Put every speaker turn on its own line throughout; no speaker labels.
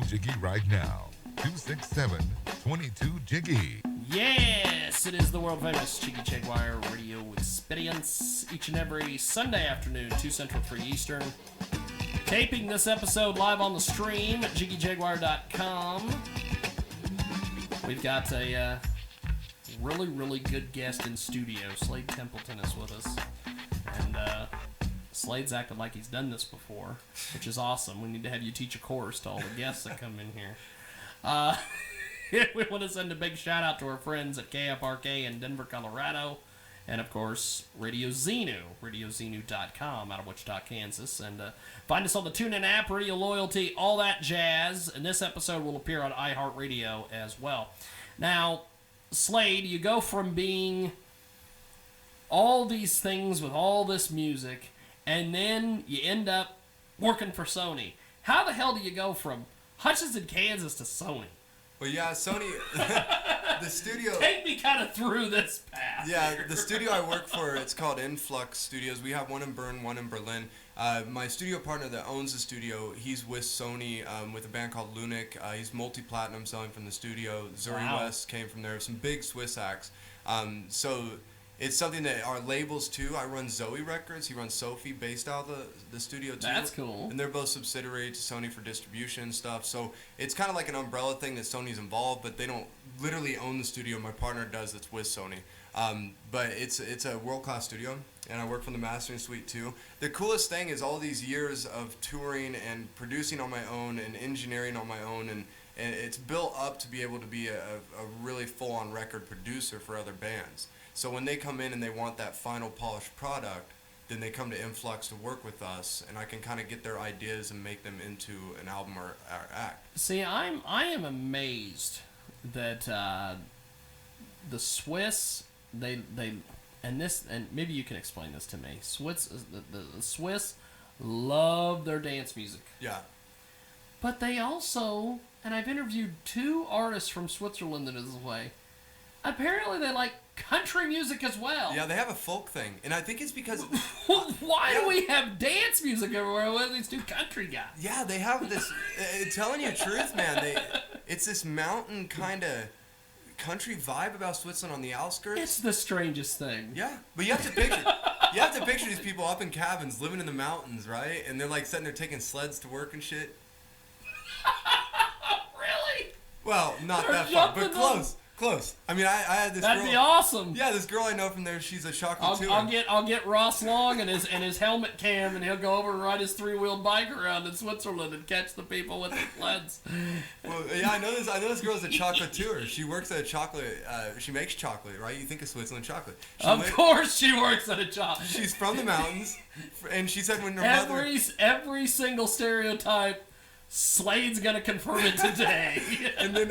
Call Jiggy right now. 267-22-JIGGY.
Yes, it is the world famous Cheeky Jaguar radio experience each and every Sunday afternoon, 2 Central, 3 Eastern. Taping this episode live on the stream at jiggyjaguar.com. We've got a really, really good guest in studio. Slade Templeton is with us. And Slade's acted like he's done this before, which is awesome. We need to have you teach a course to all the guests that come in here. We want to send a big shout out to our friends at KFRK in Denver, Colorado, and of course Radio Xenu, radiozenu.com out of Wichita, Kansas, and find us on the TuneIn app, Radio Loyalty, all that jazz. And this episode will appear on iHeartRadio as well. Now, Slade, you go from being all these things with all this music, and then you end up working for Sony. How the hell do you go from Hutchinson, Kansas to Sony?
Well, yeah, Sony, the studio...
Take me kind of through this path.
Yeah, the studio I work for, it's called Influx Studios. We have one in Bern, one in Berlin. My studio partner that owns the studio, he's with Sony with a band called Lunik. He's multi-platinum selling from the studio. Zuri West came from there. Some big Swiss acts. So it's something that our labels too. I run Zoe Records. He runs Sophie, based out of the studio too.
That's cool.
And they're both subsidiary to Sony for distribution and stuff. So it's kind of like an umbrella thing that Sony's involved, but they don't literally own the studio. My partner does. That's with Sony. But it's a world-class studio, and I work from the mastering suite too. The coolest thing is all these years of touring and producing on my own and engineering on my own, and it's built up to be able to be a really full-on record producer for other bands. So when they come in and they want that final polished product, then they come to Influx to work with us, and I can kind of get their ideas and make them into an album or act.
See, I am amazed that the Swiss they and maybe you can explain this to me. The Swiss love their dance music.
Yeah.
But they also, and I've interviewed 2 artists from Switzerland that is this way. Apparently they like country music as well.
Yeah, they have a folk thing, and I think it's because...
Why do we have dance music everywhere with these 2 country guys?
Yeah, they have this... telling you the truth, man, it's this mountain kind of country vibe about Switzerland on the outskirts.
It's the strangest thing.
Yeah, but you have to picture these people up in cabins living in the mountains, right? And they're like sitting there taking sleds to work and shit.
Really?
Well, not that far, but close. Close. I mean, I had this
That'd
girl.
be awesome.
Yeah, this girl I know from there. She's a chocolatier.
I'll get Ross Long and his helmet cam, and he'll go over and ride his 3-wheeled bike around in Switzerland and catch the people with the sleds.
Well, yeah, I know this girl's a chocolatier. She works at a chocolate. She makes chocolate, right? You think of Switzerland chocolate.
Of course, she works at a chocolate.
She's from the mountains, and she said when her mother.
Every single stereotype. Slade's gonna confirm it today.
And then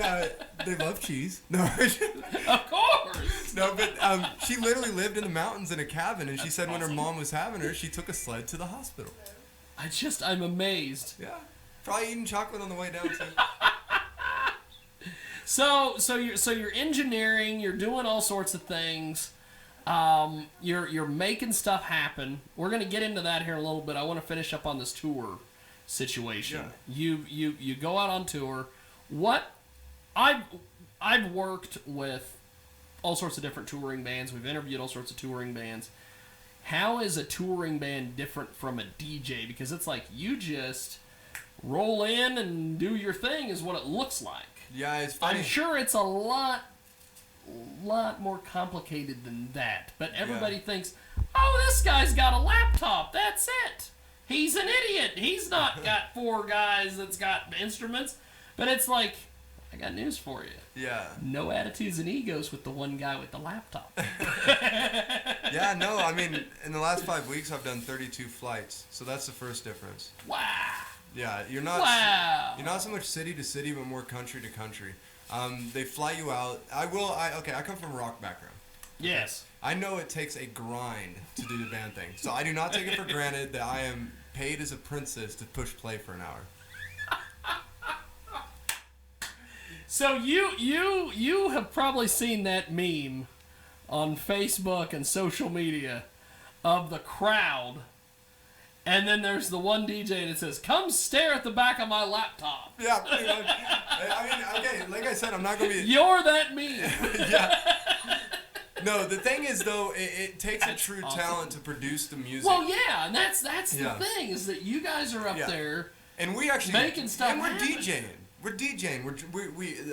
they love cheese. No,
of course.
No, but she literally lived in the mountains in a cabin, and she said when her mom was having her, she took a sled to the hospital.
I'm amazed.
Yeah, probably eating chocolate on the way down too.
So you're engineering, you're doing all sorts of things. You're making stuff happen. We're gonna get into that here in a little bit. I want to finish up on this tour situation. Yeah. You go out on tour. What I've worked with all sorts of different touring bands. We've interviewed all sorts of touring bands. How is a touring band different from a DJ? Because it's like you just roll in and do your thing is what it looks like.
Yeah, it's funny.
I'm sure it's a lot more complicated than that. But everybody thinks, oh, this guy's got a laptop. That's it. He's an idiot. He's not got 4 guys that's got instruments. But it's like, I got news for you.
Yeah.
No attitudes and egos with the one guy with the laptop.
Yeah, no, I mean, in the last 5 weeks, I've done 32 flights. So that's the first difference.
Wow.
Yeah, you're not so much city to city, but more country to country. They fly you out. I come from a rock background.
Yes.
I know it takes a grind to do the band thing. So I do not take it for granted that I am paid as a princess to push play for an hour.
So you have probably seen that meme on Facebook and social media of the crowd And then there's the one DJ that says, "Come stare at the back of my laptop."
Yeah, pretty much. I mean, okay, like I said, I'm not going to be...
You're that mean.
Yeah. No, the thing is, though, it takes a true talent to produce the music.
Well, yeah, and that's the thing, is that you guys are up there
and we actually
making stuff
and we're
happen.
DJing. We're DJing.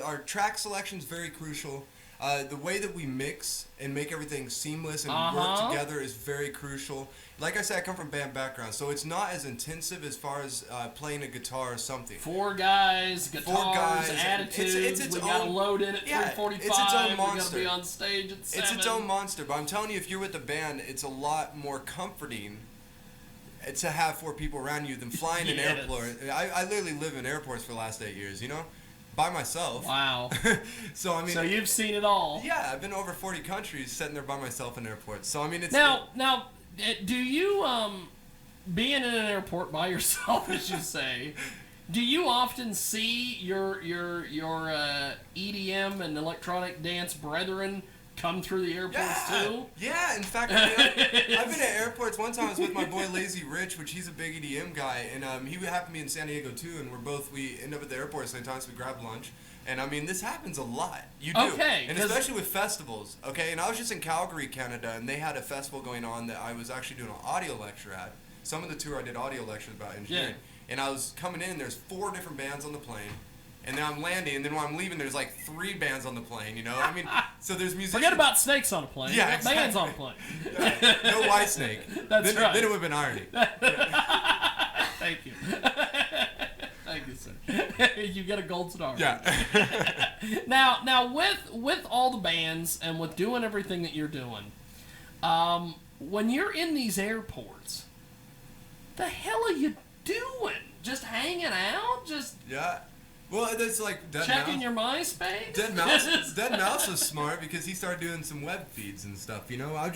Our track selection is very crucial. The way that we mix and make everything seamless and work together is very crucial. Like I said, I come from band background, so it's not as intensive as far as playing a guitar or something.
Four guys, guitars, attitudes.
It's
we got to load in at 3:45.
It's its own monster.
We got to be on stage at 7.
It's its own monster. But I'm telling you, if you're with a band, it's a lot more comforting to have 4 people around you than flying in an airport. I literally live in airports for the last 8 years, you know? By myself.
Wow.
So I mean.
So you've seen it all.
Yeah, I've been over 40 countries, sitting there by myself in airports. So I mean, it's
now, do you being in an airport by yourself, as you say, do you often see your EDM and electronic dance brethren come through the airports too?
Yeah, in fact, I've been at airports. One time I was with my boy Lazy Rich, which he's a big EDM guy, and he happened to be in San Diego too, and we end up at the airport at the same time, so we grab lunch. And I mean, this happens a lot. You do.
Okay.
And especially with festivals, okay? And I was just in Calgary, Canada, and they had a festival going on that I was actually doing an audio lecture at. Some of the tour I did audio lectures about engineering. Yeah. And I was coming in, there's 4 different bands on the plane. And then I'm landing, and then when I'm leaving, there's like 3 bands on the plane, you know? I mean, so there's musicians.
Forget about snakes on a plane.
Yeah, exactly.
Bands on a plane.
Yeah. No white snake.
That's right.
Then it would have been irony.
Thank you. Thank you, sir. You get a gold star.
Yeah.
Now with all the bands and with doing everything that you're doing, when you're in these airports, the hell are you doing? Just hanging out? Just
Well, it's like
checking your MySpace.
Dead Mouse was smart because he started doing some web feeds and stuff. You know, I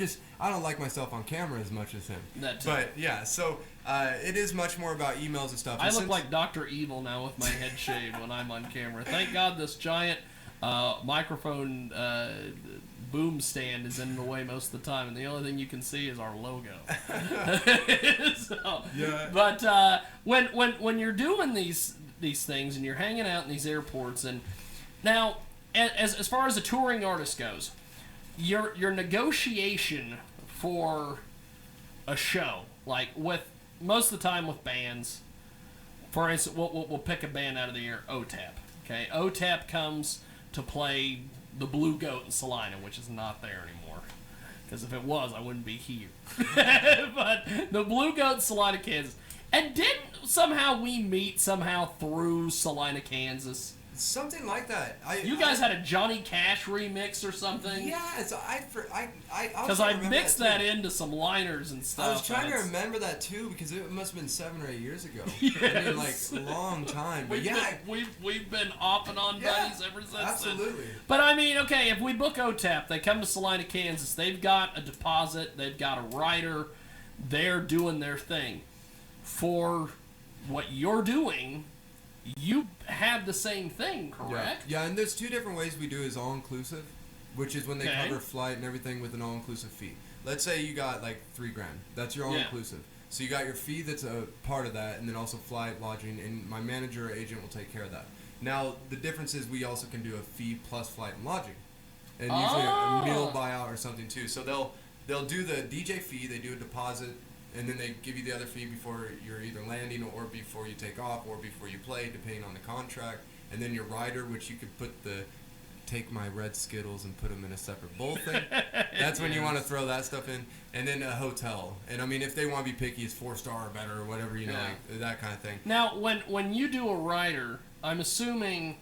don't like myself on camera as much as him.
That too.
But yeah, so it is much more about emails and stuff.
I look like Dr. Evil now with my head shaved when I'm on camera. Thank God this giant microphone boom stand is in the way most of the time, and the only thing you can see is our logo. But when you're doing these things and you're hanging out in these airports, and now as far as a touring artist goes, your negotiation for a show, like with most of the time with bands, for instance, we'll pick a band out of the air, OTAP. Okay, OTAP comes to play the Blue Goat in Salina, which is not there anymore. Because if it was, I wouldn't be here. But the Blue Goat in Salina, Kansas. And didn't somehow we meet through Salina, Kansas?
Something like that.
You guys had a Johnny Cash remix or something?
Yeah,
because I mixed that into some liners and stuff.
I was trying to remember that too because it must have been 7 or 8 years ago.
Yes.
I mean, like a long time. But
we've been off and on buddies ever since.
Absolutely.
Then. But I mean, okay, if we book OTAP, they come to Salina, Kansas. They've got a deposit. They've got a writer. They're doing their thing. For what you're doing, you have the same thing, correct?
Yeah, and there's 2 different ways we do is all-inclusive, which is when they cover flight and everything with an all-inclusive fee. Let's say you got like $3,000. That's your all-inclusive. So you got your fee that's a part of that, and then also flight, lodging, and my manager or agent will take care of that. Now, the difference is we also can do a fee plus flight and lodging. And usually a meal buyout or something too. So they'll do the DJ fee, they do a deposit, and then they give you the other fee before you're either landing or before you take off or before you play, depending on the contract. And then your rider, which you could take my red Skittles and put them in a separate bowl thing. That's when you want to throw that stuff in. And then a hotel. And I mean, if they want to be picky, it's 4-star or better or whatever, you know, like that kind of thing.
Now, when you do a rider, I'm assuming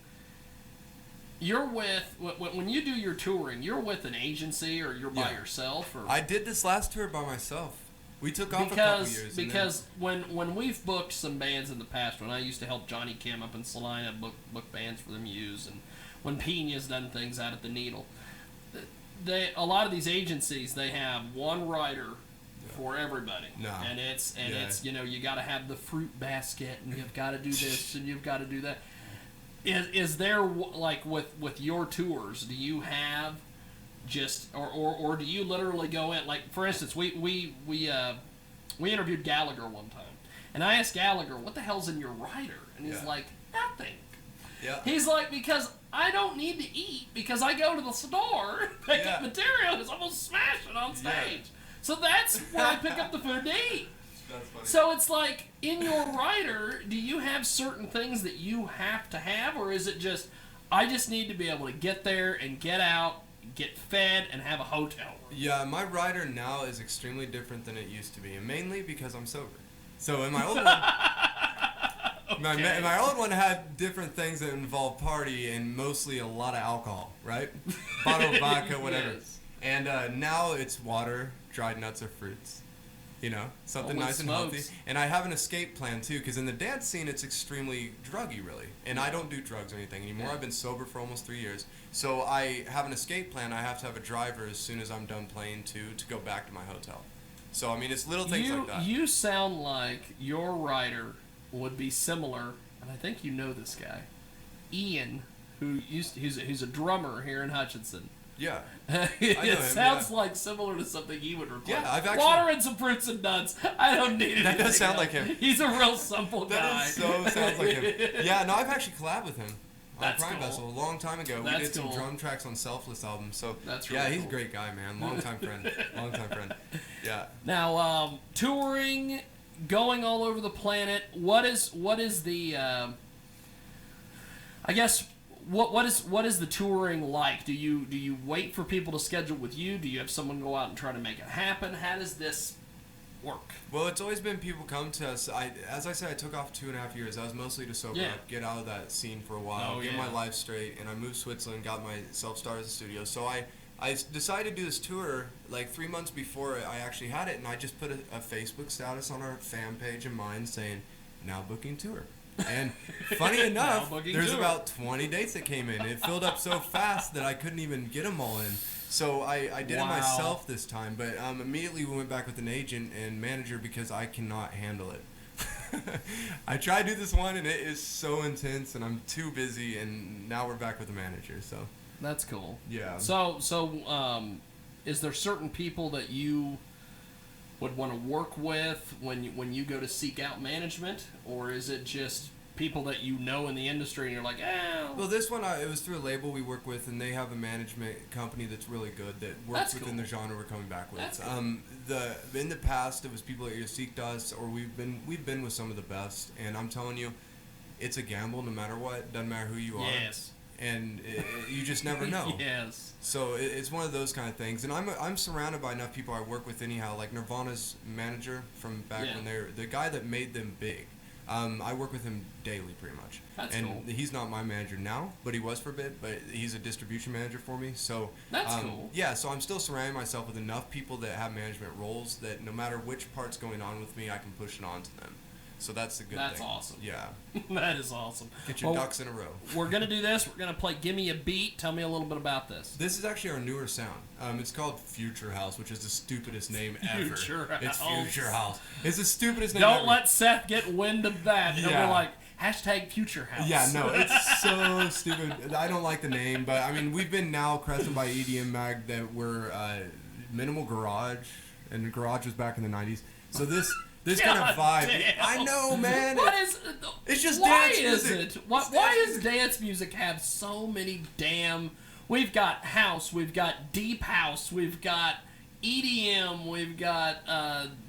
you're with, when you do your touring, you're with an agency or you're by yourself? Or?
I did this last tour by myself. We took off a couple years.
Because when we've booked some bands in the past, when I used to help Johnny Kim up in Salina book bands for them use, and when Pina's done things out at the Needle, a lot of these agencies, they have one rider for everybody.
No.
And it's you know, you got to have the fruit basket, and you've got to do this, and you've got to do that. Is there, like with your tours, do you have just or do you literally go in, like for instance we we interviewed Gallagher one time, and I asked Gallagher, "What the hell's in your rider?" And he's like, "Nothing."
Yeah.
He's like, "Because I don't need to eat because I go to the store, pick up material, because I'm gonna smash it on stage.
Yeah.
So that's where I pick up the food to eat."
That's funny.
So it's like, in your rider, do you have certain things that you have to have, or is it just, I just need to be able to get there and get out, get fed, and have a hotel room?
Yeah, my rider now is extremely different than it used to be, and mainly because I'm sober. So in my old one, my old one had different things that involved party and mostly a lot of alcohol, right? Bottle of vodka, whatever.
Yes.
And now it's water, dried nuts or fruits. You know, something
Holy
nice and
smokes.
healthy. And I have an escape plan too, because in the dance scene it's extremely druggy, really. And I don't do drugs or anything anymore.
Yeah.
I've been sober for almost 3 years. So I have an escape plan. I have to have a driver as soon as I'm done playing to go back to my hotel. So I mean, it's little things like that.
You sound like your rider would be similar, and I think you know this guy, Ian, who's a drummer here in Hutchinson.
Yeah.
It sounds like similar to something he would require.
Yeah, I've actually...
Water and some fruits and nuts. I don't need anything
That does sound
else.
like him.
He's a real simple guy.
That sounds like him. Yeah, no, I've actually collabed with him on
That's
Prime
cool.
Vessel a long time ago.
That's
we did some
cool.
drum tracks on Selfless album. So
That's really
he's
cool.
a great guy, man. Long-time friend. Long-time friend. Yeah.
Now, touring, going all over the planet. What is the? I guess. What is the touring like? Do you wait for people to schedule with you? Do you have someone go out and try to make it happen? How does this work?
Well, it's always been people come to us. As I said, I took off 2.5 years. I was mostly to sober up, get out of that scene for a while, get my life straight, and I moved to Switzerland, got myself started as a studio. So I decided to do this tour like 3 months before I actually had it, and I just put a Facebook status on our fan page of mine saying, "Now booking tour." And funny enough, there's about 20 dates that came in. It filled up so fast that I couldn't even get them all in. So I did it myself this time, but immediately we went back with an agent and manager because I cannot handle it. I tried to do this one and it is so intense and I'm too busy, and now we're back with a manager. So
that's cool.
Yeah.
So is there certain people that you would want to work with when you go to seek out management, or is it just people that you know in the industry and you're like,
Well, this one, it was through a label we work with, and they have a management company that's really good that works within the genre we're coming back with.
That's cool.
In the past, it was people that either seeked us, or we've been with some of the best, and I'm telling you, it's a gamble no matter what. Doesn't matter who you are.
Yes.
And you just never know.
Yes.
So it's one of those kind of things, and I'm surrounded by enough people I work with anyhow. Like Nirvana's manager from back when they're the guy that made them big. I work with him daily, pretty much.
That's
and
cool.
He's not my manager now, but he was for a bit. But he's a distribution manager for me. So
that's cool.
Yeah, so I'm still surrounding myself with enough people that have management roles that no matter which part's going on with me, I can push it on to them. So that's the good thing.
That's awesome.
Yeah.
That is awesome.
Get your ducks in a row.
We're going to do this. We're going to play Gimme a Beat. Tell me a little bit about this.
This is actually our newer sound. It's called Future House, which is the stupidest name ever.
Future House.
It's Future House. It's the stupidest name ever.
Don't let Seth get wind of that. And we're like, #Future House.
Yeah, no, it's so stupid. I don't like the name, but I mean, we've been now crested by EDM Mag that we're minimal garage, and garage was back in the 90s. So this kind of vibe.
Damn.
I know, man.
What is?
It's just
why
dance
is
music.
it? Why does dance music have so many damn? We've got house. We've got deep house. We've got EDM. We've got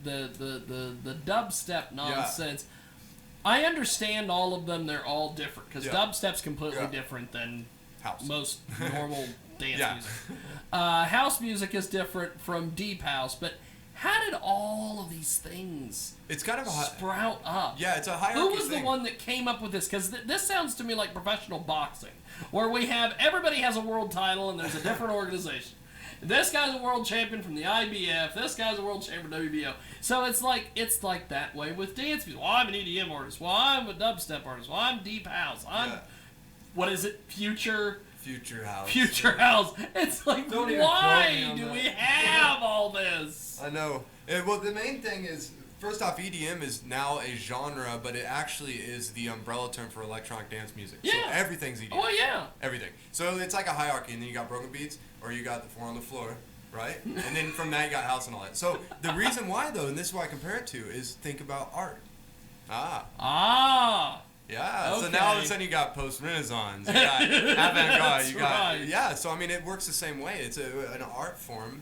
the dubstep nonsense. I understand all of them. They're all different because dubstep's completely different than most normal dance music. House music is different from deep house, but how did all of these things sprout up?
Yeah, it's a hierarchy.
Who was the one that came up with this? Because this sounds to me like professional boxing, where we have everybody has a world title and there's a different organization. This guy's a world champion from the IBF. This guy's a world champion from WBO. So it's like that way with dance music. Well, I'm an EDM artist. Well, I'm a dubstep artist. Well, I'm deep house. What is it? Future House. Future House. It's like, why do we have all this?
I know. Well, the main thing is, first off, EDM is now a genre, but it actually is the umbrella term for electronic dance music.
Yeah.
So everything's EDM.
Oh, yeah.
Everything. So it's like a hierarchy, and then you got broken beats, or you got the 4 on the floor, right? And then from that you got house and all that. So the reason why though, and this is why I compare it to, is think about art. Yeah,
okay.
so now all of a sudden you got post-Renaissance, you got avant-garde, you got,
right.
yeah, so I mean it works the same way. It's an art form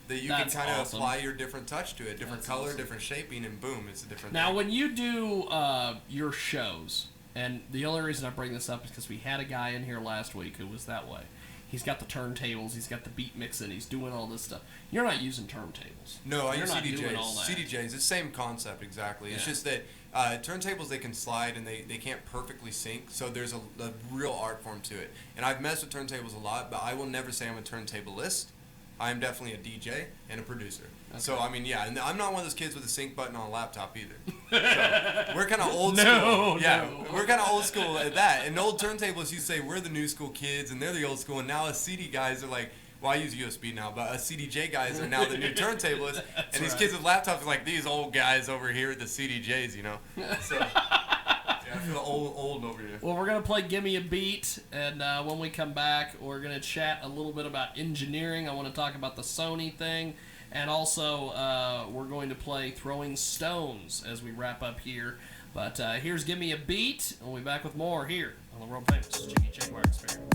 that you can kind of apply your different touch to it, different color, different shaping, and boom, it's a different
Now
thing.
when you do your shows, and the only reason I bring this up is because we had a guy in here last week who was that way. He's got the turntables, he's got the beat mixing, he's doing all this stuff. You're not using turntables.
No, I
You're
use
not doing
CDJs.
all that.
CDJs, it's the same concept exactly. It's just that turntables, they can slide and they can't perfectly sync, so there's a real art form to it. And I've messed with turntables a lot, but I will never say I'm a turntablist. I am definitely a DJ and a producer. Okay. So, I mean, yeah, and I'm not one of those kids with a sync button on a laptop either. So, we're kind of old school. Yeah, we're kind of old school at that. And old turntables, you say we're the new school kids, and they're the old school, and now us CD guys are like, well, I use USB now, but us CDJ guys are now the new turntablists, and these kids with laptops are like these old guys over here at the CDJs, you know? So, yeah, I feel old over here.
Well, we're going to play Gimme a Beat, and when we come back, we're going to chat a little bit about engineering. I want to talk about the Sony thing, and also we're going to play Throwing Stones as we wrap up here. But here's Gimme a Beat, and we'll be back with more here on the world famous Jiggy Jaguar Experience.